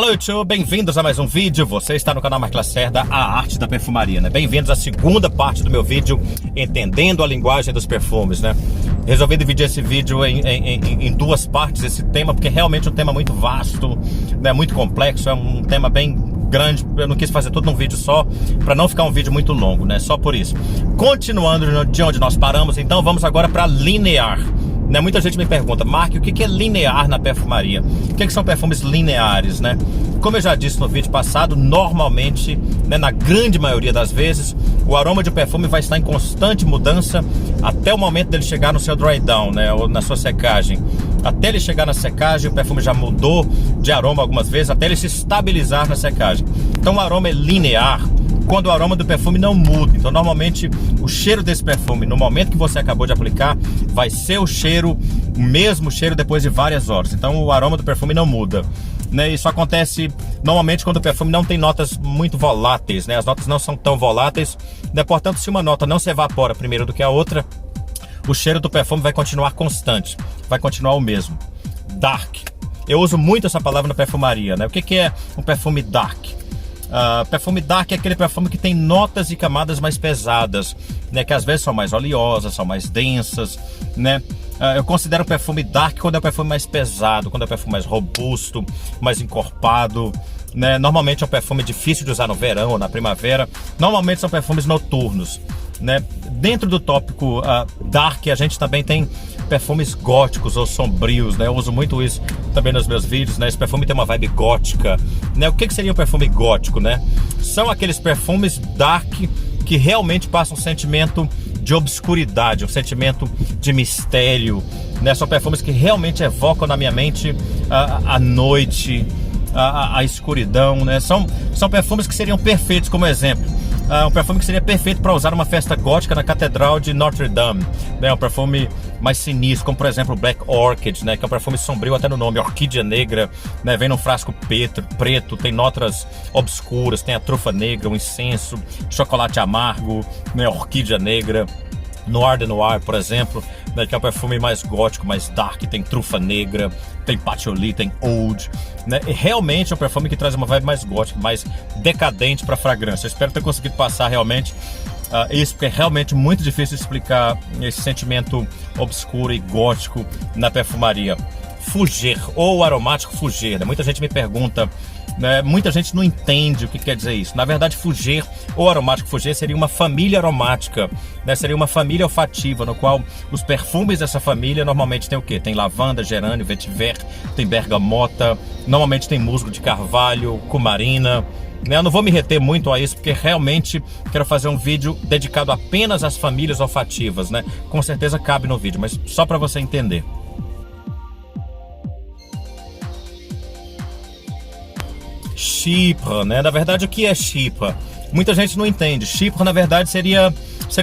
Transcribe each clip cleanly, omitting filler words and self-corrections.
Fala YouTube, bem-vindos a mais um vídeo. Você está no canal Mark Lacerda, a arte da perfumaria, né? Bem-vindos à segunda parte do meu vídeo, entendendo a linguagem dos perfumes, né? Resolvi dividir esse vídeo em duas partes, esse tema, porque realmente é um tema muito vasto, né? Muito complexo, é um tema bem grande. Eu não quis fazer tudo num vídeo só, para não ficar um vídeo muito longo, né? Só por isso. Continuando de onde nós paramos, então vamos agora para linear. Né, muita gente me pergunta, Mark, o que é linear na perfumaria? O que são perfumes lineares, né? Como eu já disse no vídeo passado, normalmente, né, na grande maioria das vezes, o aroma de um perfume vai estar em constante mudança até o momento dele chegar no seu dry down, né, ou na sua secagem. Até ele chegar na secagem, o perfume já mudou de aroma algumas vezes, até ele se estabilizar na secagem. Então o aroma é linear quando o aroma do perfume não muda. Então normalmente o cheiro desse perfume, no momento que você acabou de aplicar, vai ser o mesmo cheiro depois de várias horas. Então o aroma do perfume não muda, né? Isso acontece normalmente quando o perfume não tem notas muito voláteis, né? As notas não são tão voláteis, né? Portanto, se uma nota não se evapora primeiro do que a outra, o cheiro do perfume vai continuar constante, vai continuar o mesmo. Dark. Eu uso muito essa palavra na perfumaria, né? O que é um perfume dark? Perfume dark é aquele perfume que tem notas e camadas mais pesadas, né, que às vezes são mais oleosas, são mais densas, né? Eu considero o perfume dark quando é um perfume mais pesado, quando é um perfume mais robusto, mais encorpado, né? Normalmente é um perfume difícil de usar no verão ou na primavera. Normalmente são perfumes noturnos, né? Dentro do tópico dark, a gente também tem perfumes góticos ou sombrios, né? Eu uso muito isso também nos meus vídeos, né? Esse perfume tem uma vibe gótica, né? O que seria um perfume gótico, né? São aqueles perfumes dark que realmente passam um sentimento de obscuridade, um sentimento de mistério, né? São perfumes que realmente evocam na minha mente a noite, a escuridão, né? São perfumes que seriam perfeitos como exemplo. Um perfume que seria perfeito para usar numa festa gótica na Catedral de Notre Dame, né? Um perfume mais sinistro, como por exemplo o Black Orchid, né? Que é um perfume sombrio até no nome, orquídea negra, né? Vem num frasco preto, tem notas obscuras, tem a trufa negra, o incenso, chocolate amargo, né? Orquídea negra. Noir de Noir, por exemplo, né, que é um perfume mais gótico, mais dark, tem trufa negra, tem patchouli, tem oud, né? E realmente é um perfume que traz uma vibe mais gótica, mais decadente para a fragrância. Eu espero ter conseguido passar realmente isso, porque é realmente muito difícil explicar esse sentimento obscuro e gótico na perfumaria. Fougère, ou aromático fougère, né? Muita gente me pergunta, né? Muita gente não entende o que quer dizer isso. Na verdade, fougère ou aromático fougère seria uma família aromática, né? Seria uma família olfativa, no qual os perfumes dessa família normalmente tem o quê? Tem lavanda, gerânio, vetiver, tem bergamota, normalmente tem musgo de carvalho, cumarina, né? Eu não vou me reter muito a isso, porque realmente quero fazer um vídeo dedicado apenas às famílias olfativas, né? Com certeza cabe no vídeo, mas só para você entender. Chypre, né? Na verdade, o que é Chypre? Muita gente não entende. Chypre, na verdade, seria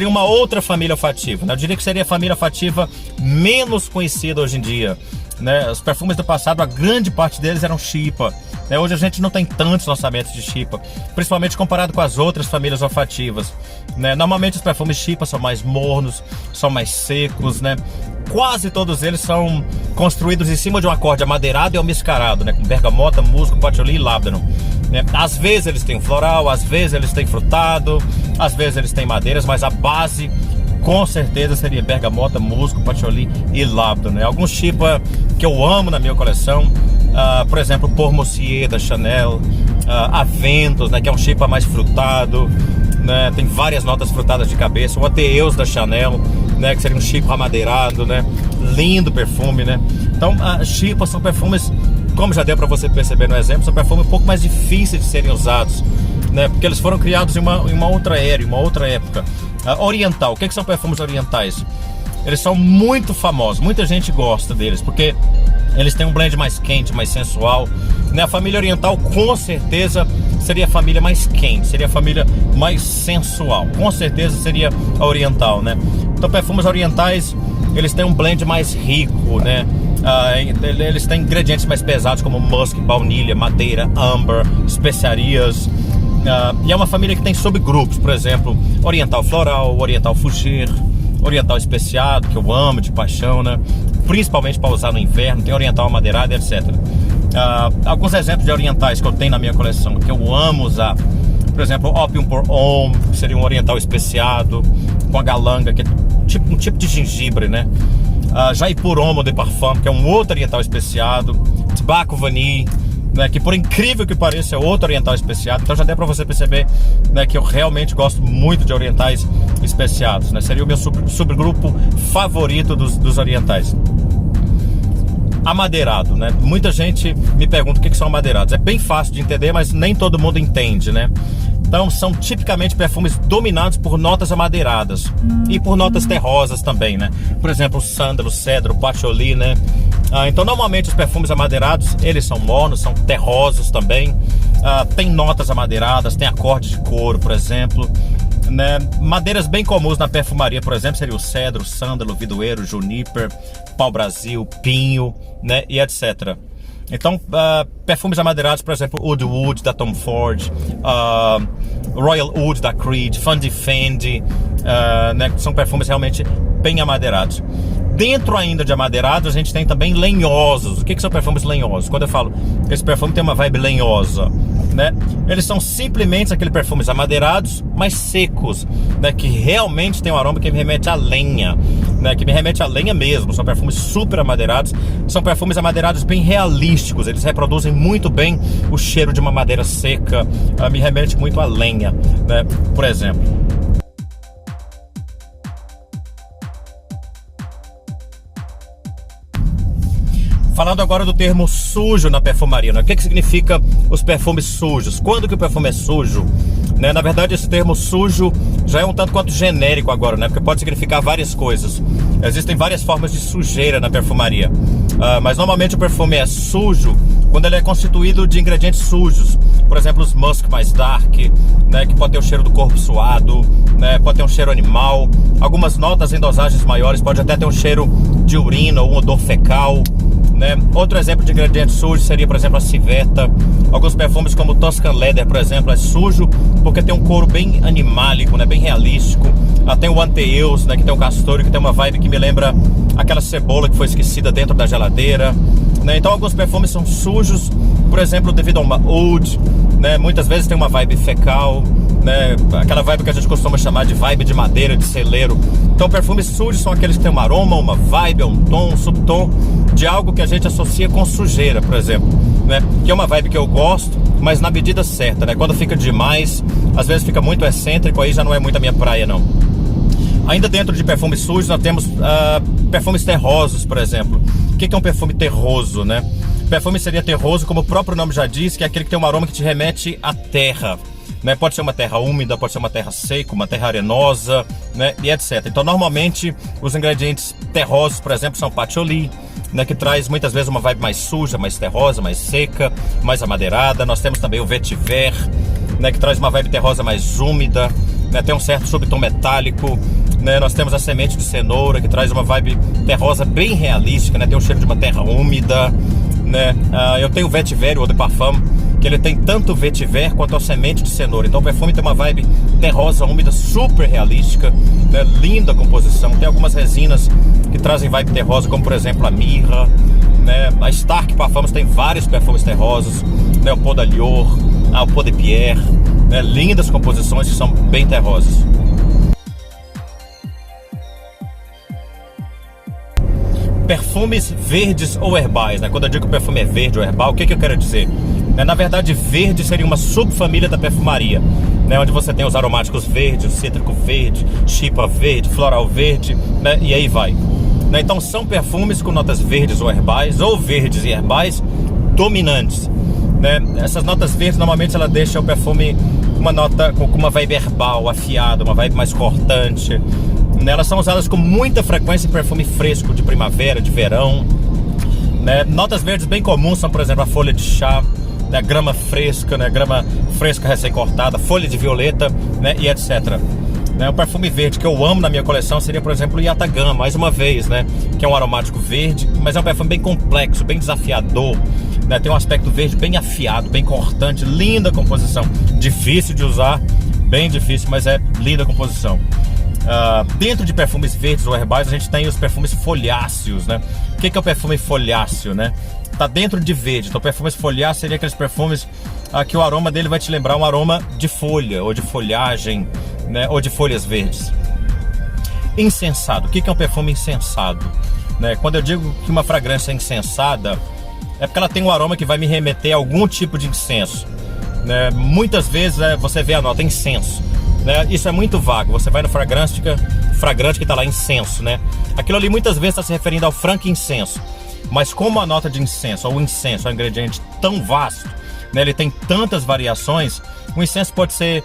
uma outra família olfativa, né? Eu diria que seria a família olfativa menos conhecida hoje em dia, né? Os perfumes do passado, a grande parte deles eram Chypre, né? Hoje a gente não tem tantos lançamentos de Chypre, principalmente comparado com as outras famílias olfativas, né? Normalmente os perfumes Chypre são mais mornos, são mais secos, né? Quase todos eles são construídos em cima de um acorde amadeirado e almiscarado, né? Com bergamota, musgo, patchouli e lábano, né? Às vezes eles têm floral, às vezes eles têm frutado, às vezes eles têm madeiras, mas a base com certeza seria bergamota, musgo, patchouli e lábano, né? Alguns Chypre que eu amo na minha coleção, por exemplo, Pour Monsieur da Chanel, Aventus, né? Que é um Chypre mais frutado, né? Tem várias notas frutadas de cabeça. O Ateus da Chanel, né? Que seria um Chypre amadeirado, né? Lindo perfume, né? Então, Chypre são perfumes, como já deu para você perceber no exemplo, são perfumes um pouco mais difíceis de serem usados, né? Porque eles foram criados em uma outra era, em uma outra época. Oriental, o que são perfumes orientais? Eles são muito famosos, muita gente gosta deles, porque eles têm um blend mais quente, mais sensual, né? A família oriental com certeza seria a família mais quente, seria a família mais sensual, com certeza seria a oriental, né? Então perfumes orientais, eles têm um blend mais rico, né? Eles têm ingredientes mais pesados como musk, baunilha, madeira, amber, especiarias. E é uma família que tem subgrupos, por exemplo, oriental floral, oriental fougère, oriental especiado, que eu amo de paixão, né? Principalmente para usar no inverno, tem oriental amadeirado, etc. Alguns exemplos de orientais que eu tenho na minha coleção, que eu amo usar. Por exemplo, Opium pour Homme, que seria um oriental especiado, com a galanga, que é um tipo de gengibre, né? Jaipur Homme de Parfum, que é um outro oriental especiado. Tobacco Vanille, né, que por incrível que pareça é outro oriental especiado. Então já deu para você perceber, né, que eu realmente gosto muito de orientais especiados, né? Seria o meu subgrupo favorito dos orientais. Amadeirado, né? Muita gente me pergunta o que são amadeirados. É bem fácil de entender, mas nem todo mundo entende, né? Então são tipicamente perfumes dominados por notas amadeiradas e por notas terrosas também, né? Por exemplo, sândalo, cedro, patchouli, né? Então normalmente os perfumes amadeirados, eles são monos, são terrosos também. Tem notas amadeiradas, tem acordes de couro, por exemplo, né? Madeiras bem comuns na perfumaria, por exemplo, seria o cedro, sândalo, vidoeiro, juniper, pau-brasil, pinho, né? E etc. Então, perfumes amadeirados, por exemplo, Oud Wood da Tom Ford, Royal Oud da Creed, Fundy Fendi, né? São perfumes realmente bem amadeirados. Dentro ainda de amadeirados, a gente tem também lenhosos. O que são perfumes lenhosos? Quando eu falo que esse perfume tem uma vibe lenhosa, né? Eles são simplesmente aqueles perfumes amadeirados, mas secos, né? Que realmente tem um aroma que me remete à lenha, né? Que me remete à lenha mesmo. São perfumes super amadeirados. São perfumes amadeirados bem realísticos. Eles reproduzem muito bem o cheiro de uma madeira seca. Me remete muito à lenha, né? Por exemplo. Falando agora do termo sujo na perfumaria, né? O que significa os perfumes sujos? Quando que o perfume é sujo? Né? Na verdade, esse termo sujo já é um tanto quanto genérico agora, né? Porque pode significar várias coisas. Existem várias formas de sujeira na perfumaria. Mas normalmente o perfume é sujo quando ele é constituído de ingredientes sujos. Por exemplo, os musk mais dark, né? Que pode ter o cheiro do corpo suado, né? Pode ter um cheiro animal. Algumas notas em dosagens maiores pode até ter um cheiro de urina ou um odor fecal, né? Outro exemplo de ingrediente sujo seria, por exemplo, a civeta. Alguns perfumes como o Tuscan Leather, por exemplo, é sujo porque tem um couro bem animálico, né? Bem realístico. Tem o Anteus, né? Que tem o castor, que tem uma vibe que me lembra aquela cebola que foi esquecida dentro da geladeira, né? Então alguns perfumes são sujos, por exemplo, devido a uma oud, né? Muitas vezes tem uma vibe fecal, né? Aquela vibe que a gente costuma chamar de vibe de madeira, de celeiro. Então perfumes sujos são aqueles que têm um aroma, uma vibe, um tom, um subtom de algo que a gente associa com sujeira, por exemplo, né? Que é uma vibe que eu gosto, mas na medida certa, né? Quando fica demais, às vezes fica muito excêntrico, aí já não é muito a minha praia, não. Ainda dentro de perfumes sujos, nós temos perfumes terrosos, por exemplo. O que é um perfume terroso, né? Perfume seria terroso, como o próprio nome já diz, que é aquele que tem um aroma que te remete à terra, né? Pode ser uma terra úmida, pode ser uma terra seca, uma terra arenosa, né? E etc. Então, normalmente, os ingredientes terrosos, por exemplo, são patchouli, né? Que traz muitas vezes uma vibe mais suja, mais terrosa, mais seca, mais amadeirada. Nós temos também o vetiver, né? Que traz uma vibe terrosa mais úmida, né? Tem um certo subtom metálico, né? Nós temos a semente de cenoura, que traz uma vibe terrosa bem realística, né? Tem um cheiro de uma terra úmida, né? Eu tenho o vetiver, o eau de parfum, que ele tem tanto vetiver quanto a semente de cenoura. Então o perfume tem uma vibe terrosa, úmida, super realística, né? Linda composição. Tem algumas resinas que trazem vibe terrosa, como por exemplo a mirra, né? A Stark Parfums tem vários perfumes terrosos, né? O Peau d'Alior, o Peau de Pierre, né? Lindas composições que são bem terrosas. Perfumes verdes ou herbais, né? Quando eu digo que o perfume é verde ou herbal, o que eu quero dizer? Na verdade, verde seria uma subfamília da perfumaria, né? Onde você tem os aromáticos verdes, o cítrico verde, chipa verde, floral verde, né? E aí vai, né? Então são perfumes com notas verdes ou herbais, ou verdes e herbais dominantes, né? Essas notas verdes normalmente ela deixa o perfume uma nota com uma vibe herbal, afiada, uma vibe mais cortante. Elas são usadas com muita frequência em perfume fresco de primavera, de verão, né? Notas verdes bem comuns são, por exemplo, a folha de chá, né? Grama fresca, né? Grama fresca recém-cortada, folha de violeta, né? E etc. O perfume verde que eu amo na minha coleção seria, por exemplo, o Yataghan, mais uma vez, né? Que é um aromático verde, mas é um perfume bem complexo, bem desafiador, né? Tem um aspecto verde bem afiado, bem cortante, linda composição, difícil de usar, bem difícil, mas é linda composição. Dentro de perfumes verdes ou herbais, a gente tem os perfumes foliáceos, né? O que é o perfume foliáceo, né? Tá dentro de verde. Então, perfumes foliáceos seria aqueles perfumes que o aroma dele vai te lembrar um aroma de folha, ou de folhagem, né? Ou de folhas verdes. Incensado. O que é um perfume incensado? Né? Quando eu digo que uma fragrância é incensada, é porque ela tem um aroma que vai me remeter a algum tipo de incenso. Né? Muitas vezes você vê a nota incenso. Né? Isso é muito vago. Você vai no fragrante que está lá incenso, né? Aquilo ali muitas vezes está se referindo ao frankincenso. Mas como a nota de incenso, ou o incenso é um ingrediente tão vasto, né? Ele tem tantas variações. O incenso pode ser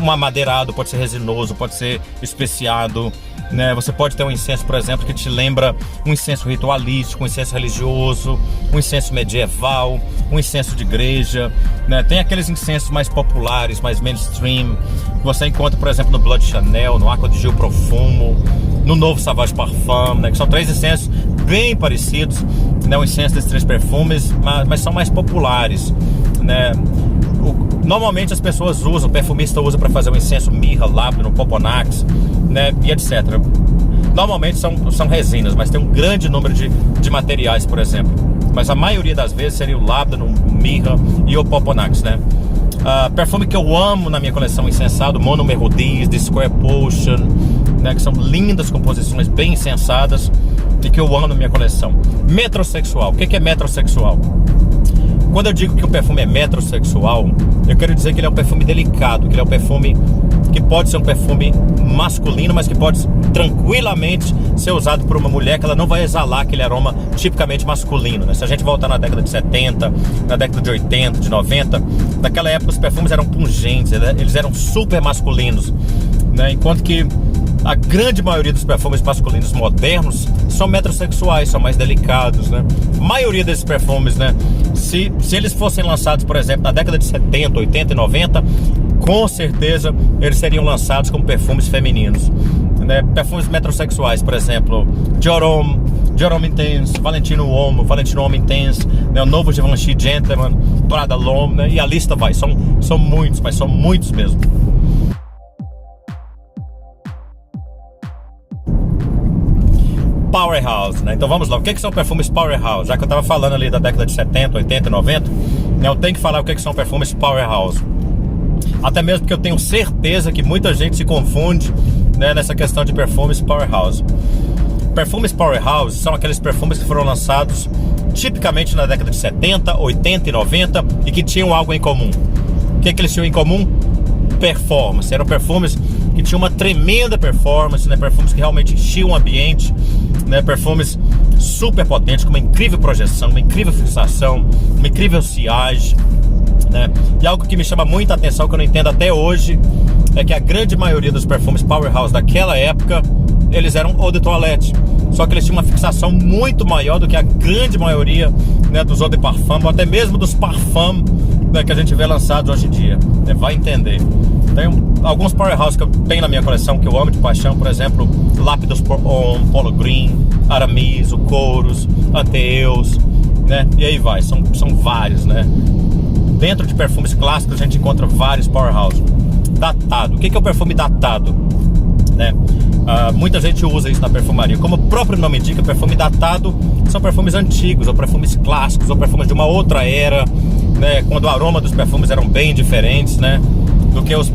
um amadeirado, pode ser resinoso, pode ser especiado, né? Você pode ter um incenso, por exemplo, que te lembra um incenso ritualístico, um incenso religioso, um incenso medieval, um incenso de igreja, né? Tem aqueles incensos mais populares, mais mainstream, que você encontra, por exemplo, no Blood Chanel, no Acqua di Gio Profumo, no novo Sauvage Parfum, né? Que são 3 incensos bem parecidos, né? O incenso desses 3 perfumes, mas são mais populares, né? Normalmente as pessoas usam, o perfumista usa para fazer um incenso mirra, lábano, poponax, né, e etc. Normalmente são resinas, mas tem um grande número de materiais, por exemplo. Mas a maioria das vezes seria o lábano, mirra e o poponax, né? Perfume que eu amo na minha coleção incensado, Mono Merudis, The Square Potion, né, que são lindas composições bem incensadas e que eu amo na minha coleção. Metrosexual. O que é metrosexual? Quando eu digo que o perfume é metrosexual, eu quero dizer que ele é um perfume delicado, que ele é um perfume que pode ser um perfume masculino, mas que pode tranquilamente ser usado por uma mulher, que ela não vai exalar aquele aroma tipicamente masculino, né? Se a gente voltar na década de 70, na década de 80, de 90, naquela época os perfumes eram pungentes, eles eram super masculinos, né? Enquanto que a grande maioria dos perfumes masculinos modernos são metrosexuais, são mais delicados, né? A maioria desses perfumes, né? Se eles fossem lançados, por exemplo, na década de 70, 80 e 90, com certeza eles seriam lançados como perfumes femininos, né? Perfumes metrosexuais, por exemplo, Dior Homme Intense, Valentino Homme Intense, né? O novo Givenchy Gentleman, Prada L'Homme, né? E a lista vai, são muitos, mas são muitos mesmo. Powerhouse, né? Então vamos lá, o que são perfumes Powerhouse? Já que eu estava falando ali da década de 70, 80 e 90, né, eu tenho que falar o que são perfumes Powerhouse. Até mesmo porque eu tenho certeza que muita gente se confunde, né, nessa questão de perfumes Powerhouse. Perfumes Powerhouse são aqueles perfumes que foram lançados tipicamente na década de 70, 80 e 90 e que tinham algo em comum. O que eles tinham em comum? Performance. Eram perfumes que tinham uma tremenda performance, né? Perfumes que realmente enchiam o ambiente, né? Perfumes super potentes, com uma incrível projeção, uma incrível fixação, uma incrível sillage, né? E algo que me chama muita atenção, que eu não entendo até hoje, é que a grande maioria dos perfumes Powerhouse daquela época, eles eram eau de toilette, só que eles tinham uma fixação muito maior do que a grande maioria, né, dos eau de parfum, ou até mesmo dos parfums, né, que a gente vê lançados hoje em dia, né? Vai entender. Tem alguns Powerhouse que eu tenho na minha coleção que eu amo de paixão, por exemplo, Lapidus Homme, Polo Green, Aramis, o Chorus, Anteus, né? E aí vai, são vários, né? Dentro de perfumes clássicos a gente encontra vários Powerhouse. Datado. O que é o perfume datado? Né? Muita gente usa isso na perfumaria. Como o próprio nome indica, perfume datado são perfumes antigos, ou perfumes clássicos, ou perfumes de uma outra era, né? Quando o aroma dos perfumes eram bem diferentes, né, do que os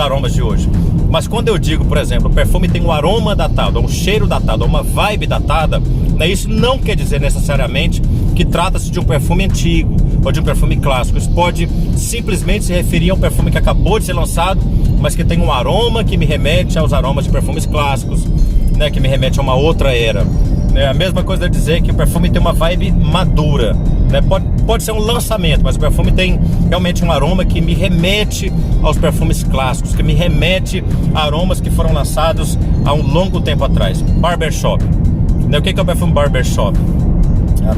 aromas de hoje. Mas quando eu digo, por exemplo, o perfume tem um aroma datado, um cheiro datado, uma vibe datada, né, isso não quer dizer necessariamente que trata-se de um perfume antigo ou de um perfume clássico. Isso pode simplesmente se referir a um perfume que acabou de ser lançado, mas que tem um aroma que me remete aos aromas de perfumes clássicos, né, que me remete a uma outra era. É a mesma coisa de dizer que o perfume tem uma vibe madura, né? Pode ser um lançamento, mas o perfume tem realmente um aroma que me remete aos perfumes clássicos, que me remete a aromas que foram lançados há um longo tempo atrás. Barbershop, né? O que é o perfume Barbershop?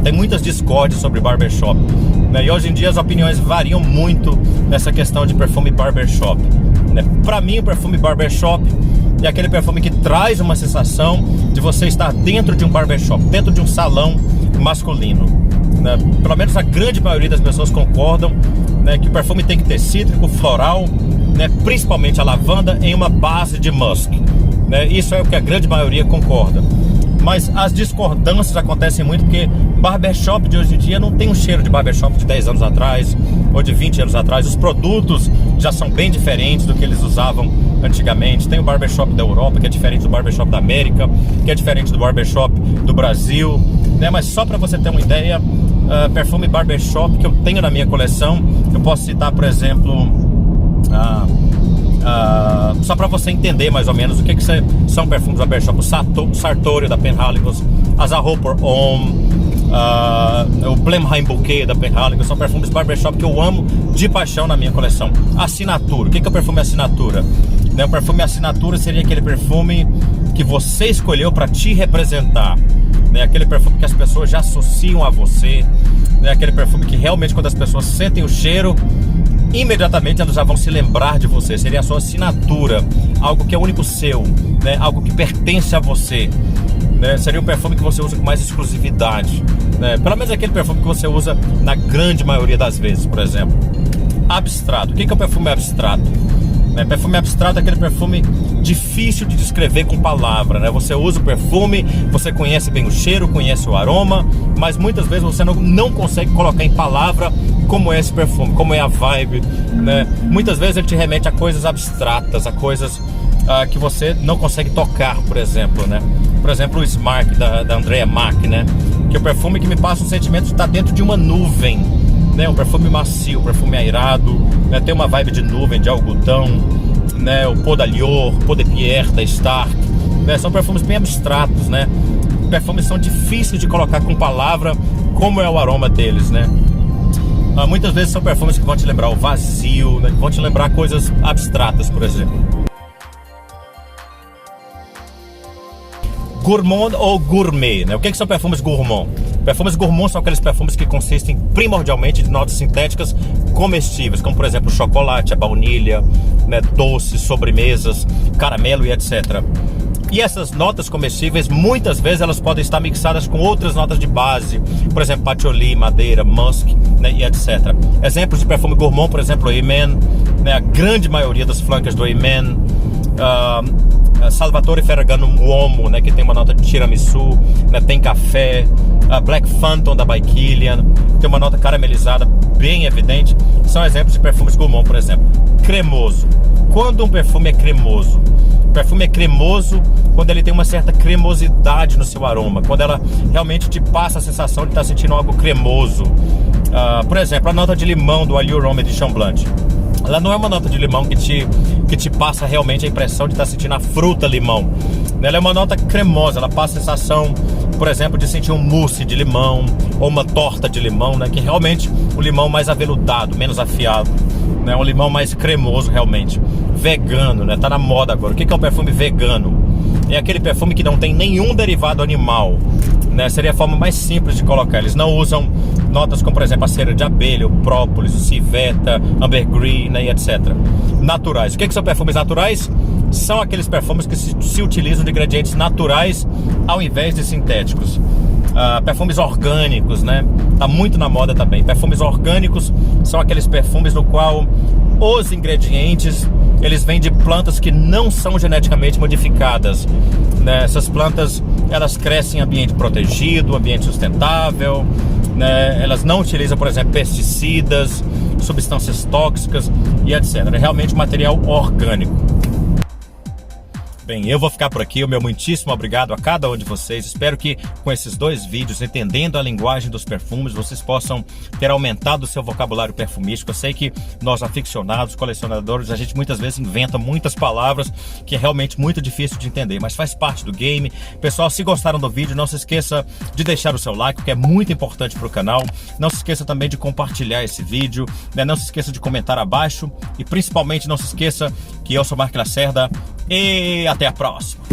Tem muitas discórdias sobre Barbershop, né? E hoje em dia as opiniões variam muito nessa questão de perfume Barbershop, né? Para mim, o perfume Barbershop é aquele perfume que traz uma sensação de você estar dentro de um barbershop, dentro de um salão masculino, né? Pelo menos a grande maioria das pessoas concordam, né, que o perfume tem que ter cítrico, floral, né, principalmente a lavanda, em uma base de musk, né? Isso é o que a grande maioria concorda. Mas as discordâncias acontecem muito porque barbershop de hoje em dia não tem um cheiro de barbershop de 10 anos atrás ou de 20 anos atrás. Os produtos já são bem diferentes do que eles usavam antigamente. Tem o barbershop da Europa, que é diferente do barbershop da América, que é diferente do barbershop do Brasil, né? Mas só para você ter uma ideia, perfume barbershop que eu tenho na minha coleção, eu posso citar, por exemplo, só para você entender mais ou menos o que são perfumes barbershop: o Sartorius da Penhaligon's, a Zahoper Homme, o Blenheim Bouquet da Penhaligon's. São perfumes barbershop que eu amo de paixão na minha coleção. Assinatura, o que é o perfume assinatura? O perfume assinatura seria aquele perfume que você escolheu para te representar, né? Aquele perfume que as pessoas já associam a você, né? Aquele perfume que realmente, quando as pessoas sentem o cheiro, imediatamente elas já vão se lembrar de você. Seria a sua assinatura, algo que é único seu, né? Algo que pertence a você, né? Seria um perfume que você usa com mais exclusividade, né? Pelo menos aquele perfume que você usa na grande maioria das vezes. Por exemplo, abstrato. O que é o perfume abstrato? Perfume abstrato é aquele perfume difícil de descrever com palavra, né? Você usa o perfume, você conhece bem o cheiro, conhece o aroma, mas muitas vezes você não consegue colocar em palavra como é esse perfume, como é a vibe, né? Muitas vezes ele te remete a coisas abstratas, a coisas que você não consegue tocar, por exemplo, né? Por exemplo, o Smark da Andrea Mack, né? Que é o perfume que me passa um sentimento de estar dentro de uma nuvem, né? Um perfume macio, um perfume airado, né? Tem uma vibe de nuvem, de algodão, né? O Peau d'Alior, Peau de Pierre da Stark, né? São perfumes bem abstratos, né? Perfumes são difíceis de colocar com palavra como é o aroma deles, né? Muitas vezes são perfumes que vão te lembrar o vazio, né? Que vão te lembrar coisas abstratas, por exemplo. Gourmand ou gourmet, né? O que são perfumes gourmand? Perfumes gourmand são aqueles perfumes que consistem primordialmente de notas sintéticas comestíveis, como por exemplo o chocolate, a baunilha, né? Doces, sobremesas, caramelo e etc. E essas notas comestíveis, muitas vezes elas podem estar mixadas com outras notas de base, por exemplo, patchouli, madeira, musk, né? E etc. Exemplos de perfume gourmand, por exemplo, o Iman, né? A grande maioria das flancas do Iman, Salvatore Ferragamo Uomo, né, que tem uma nota de tiramisu, né, tem café, Black Phantom da By Kilian, tem uma nota caramelizada bem evidente. São exemplos de perfumes gourmand, por exemplo. Cremoso. Quando um perfume é cremoso? O perfume é cremoso quando ele tem uma certa cremosidade no seu aroma, quando ela realmente te passa a sensação de estar sentindo algo cremoso. Por exemplo, a nota de limão do Allure Homme de Chamblante. Ela não é uma nota de limão que te passa realmente a impressão de estar sentindo a fruta limão. Ela é uma nota cremosa, ela passa a sensação, por exemplo, de sentir um mousse de limão ou uma torta de limão, né? Que realmente o limão mais aveludado, menos afiado, né? Um limão mais cremoso realmente. Vegano, né? Tá na moda agora. O que é um perfume vegano? É aquele perfume que não tem nenhum derivado animal, né? Seria a forma mais simples de colocar. Eles não usam notas como, por exemplo, a cera de abelha, o própolis, o civeta, ambergris, né, e etc. Naturais. O que são perfumes naturais? São aqueles perfumes que se utilizam de ingredientes naturais ao invés de sintéticos. Perfumes orgânicos, né? Tá muito na moda também. Perfumes orgânicos são aqueles perfumes no qual os ingredientes eles vêm de plantas que não são geneticamente modificadas, né? Essas plantas elas crescem em ambiente protegido, ambiente sustentável, né? Elas não utilizam, por exemplo, pesticidas, substâncias tóxicas e etc. É realmente material orgânico. Bem, eu vou ficar por aqui. O meu muitíssimo obrigado a cada um de vocês. Espero que com esses 2 vídeos, entendendo a linguagem dos perfumes, vocês possam ter aumentado o seu vocabulário perfumístico. Eu sei que nós, aficionados, colecionadores, a gente muitas vezes inventa muitas palavras que é realmente muito difícil de entender, mas faz parte do game. Pessoal, se gostaram do vídeo, não se esqueça de deixar o seu like, que é muito importante para o canal. Não se esqueça também de compartilhar esse vídeo, né? Não se esqueça de comentar abaixo e principalmente não se esqueça que eu sou Mark Lacerda. E até a próxima.